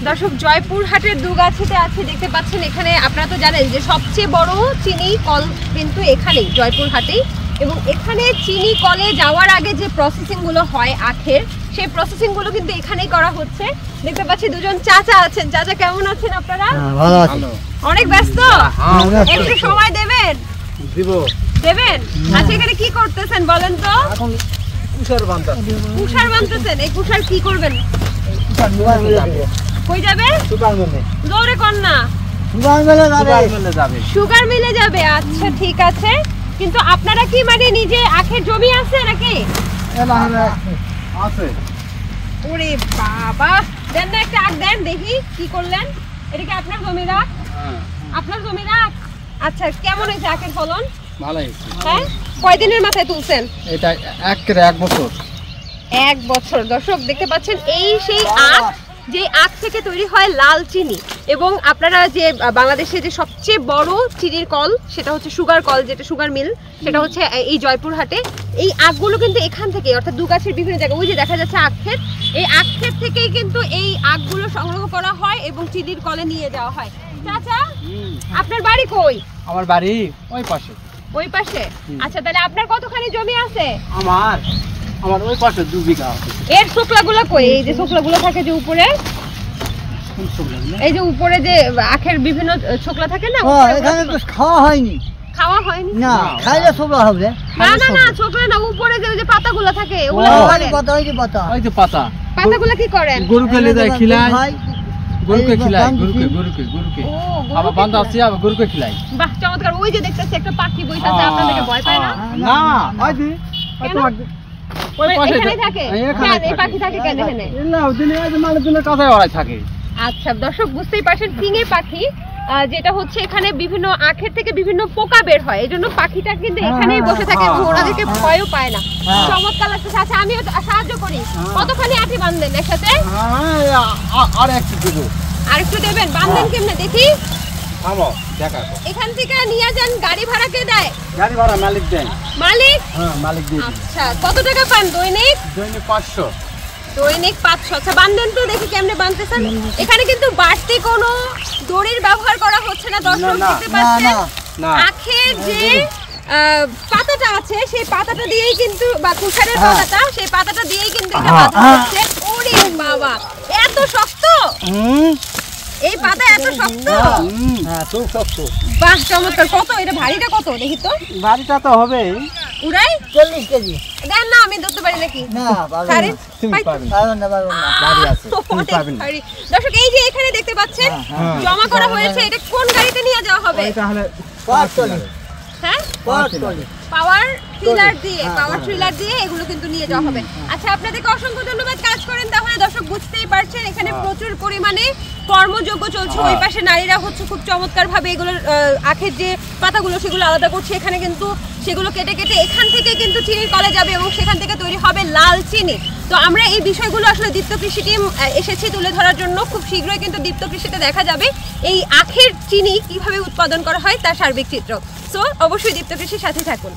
দর্শক জয়পুরহাটের দুগাছিতে আছে, দেখতে পাচ্ছেন। এখানে আপনারা তো জানেন যে সবচেয়ে বড় চিনি কল কিন্তু এখানেই জয়পুরহাটেই, এবং এখানে চিনি কলে যাওয়ার আগে যে প্রসেসিং গুলো হয় আখের, সেই প্রসেসিং গুলো কিন্তু এখানেই করা হচ্ছে। দেখতে পাচ্ছি দুজন চাচা আছেন। চাচা কেমন আছেন আপনারা? ভালো আছি। অনেক ব্যস্ত, একটু সময় দেবেন? দেবেন। আচ্ছা, এখানে কি করতেছেন বলেন তো? এখন কুশার বানতেছেন। এই কুশার কি করবেন? কই যাবে? জোরে কর না। সুগার মিলে যাবে। আচ্ছা ঠিক আছে, কিন্তু আপনারা কি মানে নিজে আখের জমি আছে নাকি? আছে। ওরে বাবা, দেন না একটা আখ দেন দেখি কি করলেন। এটা কি আপনার জমি রাখ? আপনার জমি রাখ। আচ্ছা, কেমন হয়েছে আখের ফলন? ভালো হয়েছে। হ্যাঁ, কয়দিনের মাথায় তুলছেন? এটা এক বছর। 1 বছর। দর্শক দেখতে পাচ্ছেন, এই সেই আখ, যে আখ থেকে তৈরি হয় লাল চিনি। এবং আপনারা যে বাংলাদেশে যে সবচেয়ে বড় চিনির কল, সেটা হচ্ছে সুগার কল, যেটা সুগার মিল, সেটা হচ্ছে এই জয়পুরহাটে। এই আখগুলো কিন্তু এখান থেকে, অর্থাৎ দুগাছির বিভিন্ন জায়গায়, ওই যে দেখা যাচ্ছে আখ ক্ষেত, এই আখ ক্ষেত থেকেই কিন্তু এই আখগুলো সংগ্রহ করা হয় এবং চিনির কলে নিয়ে যাওয়া হয়। চাচা, আপনার বাড়ি কই? আমার বাড়ি ওই পাশে। ওই পাশে? আচ্ছা, তাহলে আপনার কতখানি জমি আছে? আমার ওই পাশে 2 বিঘা আছে। এর শুকলাগুলো কই? এই যে শুকলাগুলো থাকে যে উপরে, এই যে উপরে যে আখের বিভিন্ন ছোকলা থাকে না, এখানে তো খাওয়া হয়নি। খাওয়া হয়নি না, খাইলে ছোকলা হবে। না ছোকলা না, উপরে যে পাতাগুলো থাকে ওগুলো কি করেন? ওই যে পাতা। পাতাগুলো কি করেন? গরুকে নিয়ে যায় খিলাই। গরুকে খিলাই, গরুকে। আবার বান্ধা আছে, আবার গরুকে খিলাই। বাহ, চমৎকার। ওই যে দেখতেছি একটা পাখি বসে আছে, আপনাদেরকে ভয় পায় না? না, ওই যে ওই এখানে থাকে। এই পাখি থাকে কেন এখানে? না, ওদিনে ওই যে মানুষজনের কাছে ওরাই থাকে। আচ্ছা দর্শক, বুঝতেই পারছেন, ফিঙে পাখি, যেটা হচ্ছে এখানে বিভিন্ন আখের থেকে বিভিন্ন পোকা বের হয়, এই জন্য পাখিটা কিন্তু এখানেই বসে থাকে, ওনাদেরকে ভয়ও পায় না। চমৎকার লাগছে। আচ্ছা, আমিও সাহায্য করি। কতখানি আঠি বাঁধলেন একসাথে? আর একটু দেবেন? বাঁধলেন কেমনে দেখি? এখান থেকে নিয়ে যান, গাড়ি ভাড়া কে দেয়? গাড়ি ভাড়া মালিক দেয়। মালিক? হ্যাঁ, মালিক দিয়ে। আচ্ছা, কত টাকা পান দৈনিক? দৈনিক 500। দৈনিক 500। আচ্ছা, বাঁধেন তো দেখি কেমনে বাঁধতেছেন। এখানে কিন্তু বাড়তি কোনো দড়ির ব্যবহার করা হচ্ছে না। দর্শক দেখতে পাচ্ছেন, আখের যে পাতাটা আছে, সেই পাতাটা দিয়েই কিন্তু, বা কুশারের পাতাটা, সেই পাতাটা দিয়েই কিন্তু এটা বাঁধা হচ্ছে। ওরে বাবা, এত শক্ত! এই পাতা এত শক্ত? হ্যাঁ, খুব শক্ত। বাহ, চমৎকার। কত এটা? ভারীটা কত দেখি তো? বাড়িটা তো হবে উড়াই 40 কেজি। দেন না, আমি ধরতে পারি নাকি? না, তুমি পারবেন না। বাড়ি আছে, তুমি পারবেন না। দর্শক, এই যে এখানে দেখতে পাচ্ছেন জমা করা হয়েছে, এটা কোন গাড়িতে নিয়ে যাওয়া হবে? তাহলে পাওয়ার হ্যাঁ, পাওয়ার ট্রিলার দিয়ে এগুলো কিন্তু নিয়ে যাওয়া হবে। আচ্ছা, আপনাদেরকে অসংখ্য ধন্যবাদ। কাজ করেন তাহলে। দর্শক বুঝতেই পারছেন, এখানে প্রচুর পরিমাণে কর্মযোগ্য চলছে। ওই পাশে নারীরা হচ্ছে খুব চমৎকার ভাবে এগুলোর আখের যে পাতাগুলো, সেগুলো আলাদা করছে। এখানে কিন্তু সেগুলো কেটে এখান থেকে কিন্তু চিনির কলে যাবে এবং সেখান থেকে তৈরি হবে লাল চিনি। তো আমরা এই বিষয়গুলো আসলে দীপ্ত কৃষি টিম এসেছি তুলে ধরার জন্য। খুব শীঘ্রই কিন্তু দীপ্ত কৃষিতে দেখা যাবে এই আখের চিনি কিভাবে উৎপাদন করা হয় তার সার্বিক চিত্র। সো অবশ্যই দীপ্ত কৃষির সাথে থাকুন।